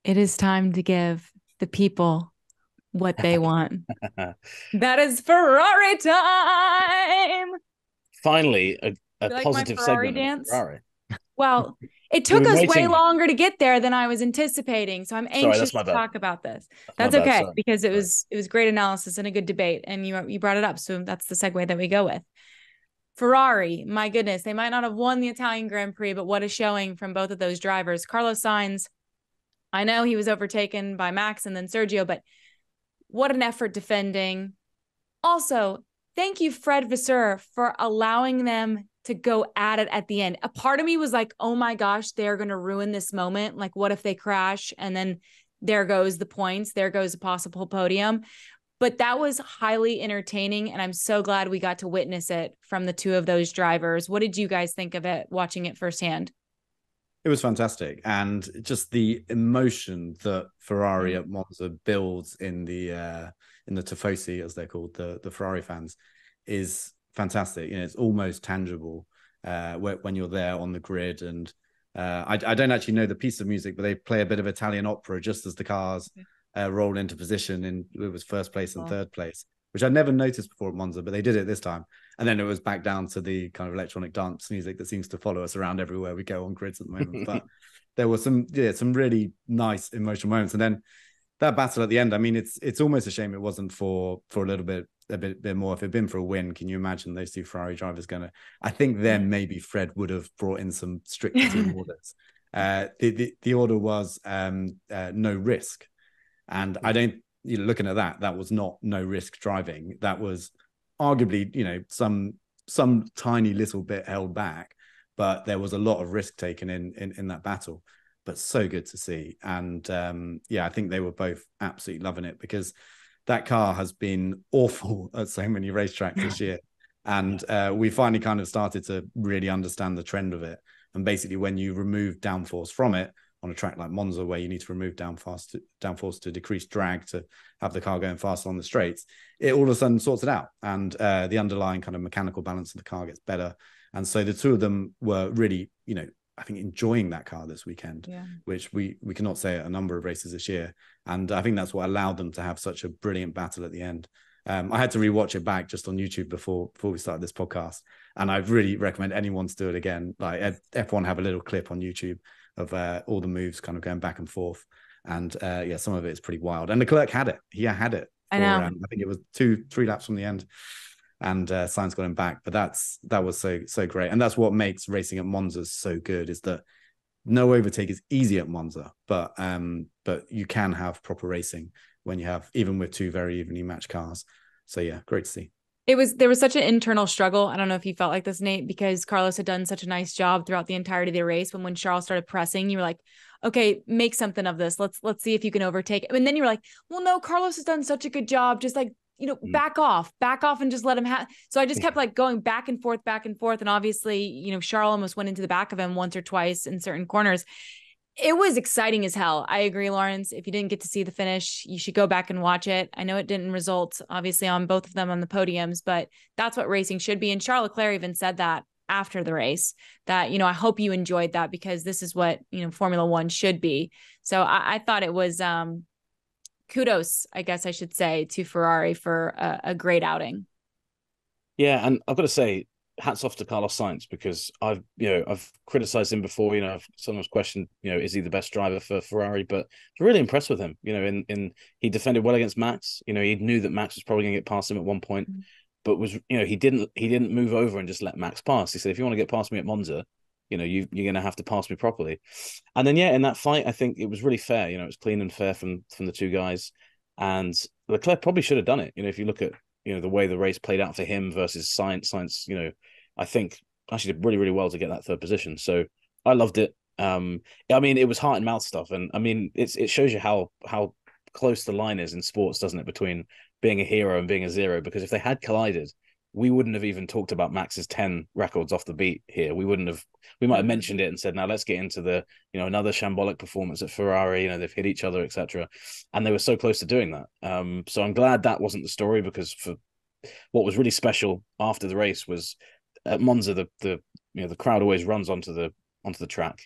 It is time to give the people what they want. That is Ferrari time. Finally, a You like my positive Ferrari segment of dance? Ferrari. Well, it We've took been us way waiting. longer to get there than I was anticipating. So I'm Sorry, anxious that's my to bad. talk about this. That's my That's bad. okay Sorry. because it Sorry. was it was great analysis and a good debate. And you brought it up. So that's the segue that we go with. Ferrari, my goodness, they might not have won the Italian Grand Prix, but what a showing from both of those drivers. Carlos Sainz, I know he was overtaken by Max and then Sergio, but what an effort defending. Also, thank you, Fred Vasseur, for allowing them to go at it at the end. A part of me was like, oh my gosh, they're going to ruin this moment. Like, what if they crash? And then there goes the points. There goes a possible podium. But that was highly entertaining. And I'm so glad we got to witness it from the two of those drivers. What did you guys think of it watching it firsthand? It was fantastic, and just the emotion that Ferrari at Monza builds in the tifosi, as they're called, the Ferrari fans, is fantastic. You know, it's almost tangible when you're there on the grid. And I don't actually know the piece of music, but they play a bit of Italian opera just as the cars roll into position. In it was first place and third place, which I'd never noticed before at Monza, but they did it this time. And then it was back down to the kind of electronic dance music that seems to follow us around everywhere we go on grids at the moment. But there were some really nice emotional moments. And then that battle at the end, I mean, it's almost a shame it wasn't for a little bit, a bit more. If it'd been for a win, can you imagine those two Ferrari drivers I think then maybe Fred would have brought in some stricter team orders. The order was no risk. And I don't, looking at that was not no risk driving. That was arguably, some tiny little bit held back, but there was a lot of risk taken in that battle. But so good to see. And I think they were both absolutely loving it, because that car has been awful at so many racetracks this year. And we finally kind of started to really understand the trend of it. And basically, when you remove downforce from it, on a track like Monza, where you need to remove downforce to decrease drag to have the car going faster on the straights, it all of a sudden sorts it out. And the underlying kind of mechanical balance of the car gets better. And so the two of them were really, I think, enjoying that car this weekend, which we cannot say at a number of races this year. And I think that's what allowed them to have such a brilliant battle at the end. I had to rewatch it back just on YouTube before we started this podcast. And I really recommend anyone to do it again. Like F1 have a little clip on YouTube of all the moves kind of going back and forth. And some of it is pretty wild. And Leclerc had it. He had it. I know. I think it was 2-3 laps from the end. And Sainz got him back. But that was so great. And that's what makes racing at Monza so good, is that no overtake is easy at Monza, but you can have proper racing when you have, even with two very evenly matched cars. So yeah, great to see. There was such an internal struggle. I don't know if you felt like this, Nate, because Carlos had done such a nice job throughout the entirety of the race. When Charles started pressing, you were like, okay, make something of this. Let's see if you can overtake. And then you were like, well, no, Carlos has done such a good job. Just like, back off and just let him have. So I just kept like going back and forth. And obviously, Charles almost went into the back of him once or twice in certain corners. It was exciting as hell. I agree, Laurence. If you didn't get to see the finish, you should go back and watch it. I know it didn't result, obviously, on both of them on the podiums, but that's what racing should be. And Charles Leclerc even said that after the race, that, I hope you enjoyed that, because this is what, Formula One should be. So I thought it was kudos, I guess I should say, to Ferrari for a great outing. Yeah, and I've got to say, hats off to Carlos Sainz, because I've criticized him before. I've sometimes questioned, is he the best driver for Ferrari? But I was really impressed with him. He defended well against Max. He knew that Max was probably going to get past him at one point, but he didn't move over and just let Max pass. He said, if you want to get past me at Monza, you're going to have to pass me properly. And then in that fight, I think it was really fair. It was clean and fair from the two guys, and Leclerc probably should have done it. If you look at the way the race played out for him versus Sainz, I think actually did really, really well to get that third position. So I loved it. I mean, it was heart and mouth stuff. And I mean, it shows you how close the line is in sports, doesn't it, between being a hero and being a zero? Because if they had collided, we wouldn't have even talked about Max's 10 records off the beat here. We might have mentioned it and said, now let's get into the, another shambolic performance at Ferrari. They've hit each other, etc. And they were so close to doing that. So I'm glad that wasn't the story, because for what was really special after the race was, at Monza, the crowd always runs onto the track,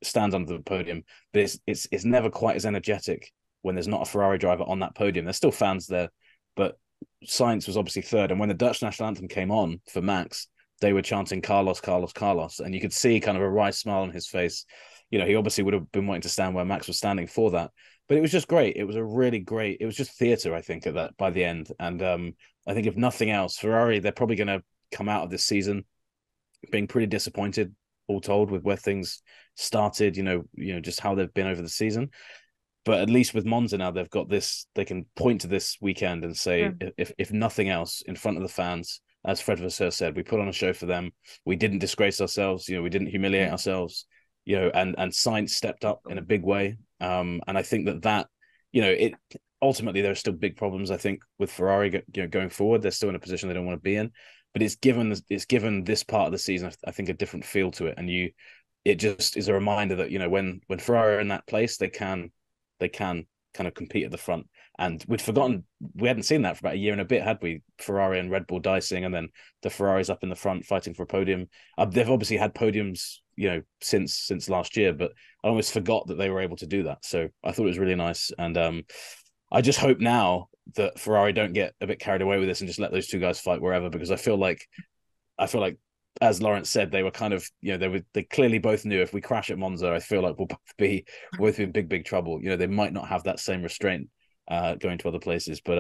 stands under the podium, but it's never quite as energetic when there's not a Ferrari driver on that podium. There's still fans there, but Sainz was obviously third. And when the Dutch national anthem came on for Max, they were chanting Carlos, Carlos, Carlos. And you could see kind of a wry smile on his face. You know, he obviously would have been wanting to stand where Max was standing for that. But it was just great. It was a really great, it was just theatre, I think, at that by the end. And I think if nothing else, Ferrari, they're probably going to come out of this season being pretty disappointed, all told, with where things started, you know, just how they've been over the season. But at least with Monza now, they've got this, they can point to this weekend and say, if nothing else, in front of the fans, as Fred Vasseur said, we put on a show for them. We didn't disgrace ourselves, you know, we didn't humiliate ourselves, you know, and Sainz stepped up in a big way. And I think that, you know, it ultimately there are still big problems, I think, with Ferrari, you know, going forward. They're still in a position they don't want to be in. But it's given this part of the season, I think, a different feel to it. And it just is a reminder that, you know, when Ferrari are in that place, they can kind of compete at the front. And we'd forgotten, we hadn't seen that for about a year and a bit, had we? Ferrari and Red Bull dicing, and then the Ferraris up in the front fighting for a podium. They've obviously had podiums, you know, since last year, but I almost forgot that they were able to do that. So I thought it was really nice. And I just hope now that Ferrari don't get a bit carried away with this and just let those two guys fight wherever, because I feel like, as Laurence said, they were kind of, you know, they clearly both knew if we crash at Monza, I feel like we'll both be in big trouble. You know, they might not have that same restraint going to other places. But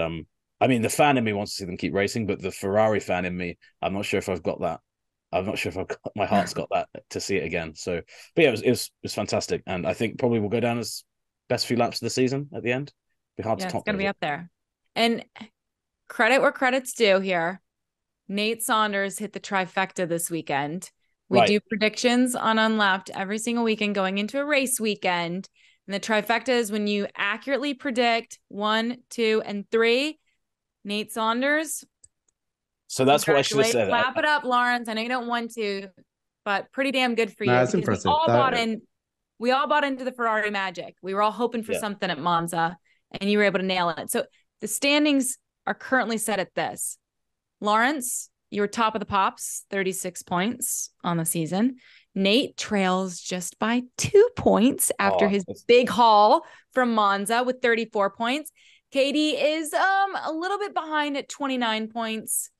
I mean, the fan in me wants to see them keep racing, but the Ferrari fan in me, I'm not sure if I've got that. I'm not sure if my heart's got that to see it again. So, but yeah, it was fantastic, and I think probably will go down as best few laps of the season at the end. Be hard to top. It's gonna be up there. And credit where credit's due here. Nate Saunders hit the trifecta this weekend. We do predictions on Unlapped every single weekend going into a race weekend. And the trifecta is when you accurately predict 1, 2, and 3. Nate Saunders. So that's what I should have said. Clap it up, Laurence. I know you don't want to, but pretty damn good for you. That's impressive. We all bought into the Ferrari magic. We were all hoping for something at Monza, and you were able to nail it. So the standings are currently set at this. Laurence, you were top of the pops, 36 points on the season. Nate trails just by 2 points after his big haul from Monza with 34 points. Katie is a little bit behind at 29 points,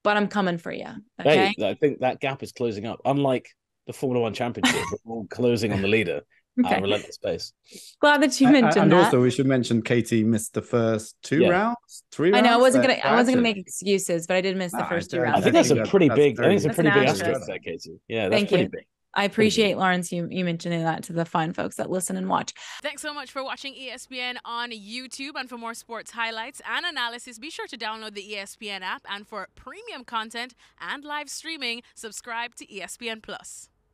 but I'm coming for you. Okay. Hey, I think that gap is closing up. Unlike the Formula One Championship, we're all closing on the leader at a relentless pace. Glad that you mentioned and that. Also, we should mention Katie missed the first 2 rounds, 3 rounds. I know I wasn't gonna make excuses, but I did miss the first 2 rounds. I think that's a pretty big. I think it's a pretty big asterisk there, Katie. Yeah, that's pretty big. I appreciate, Laurence, you mentioning that to the fine folks that listen and watch. Thanks so much for watching ESPN on YouTube. And for more sports highlights and analysis, be sure to download the ESPN app. And for premium content and live streaming, subscribe to ESPN Plus.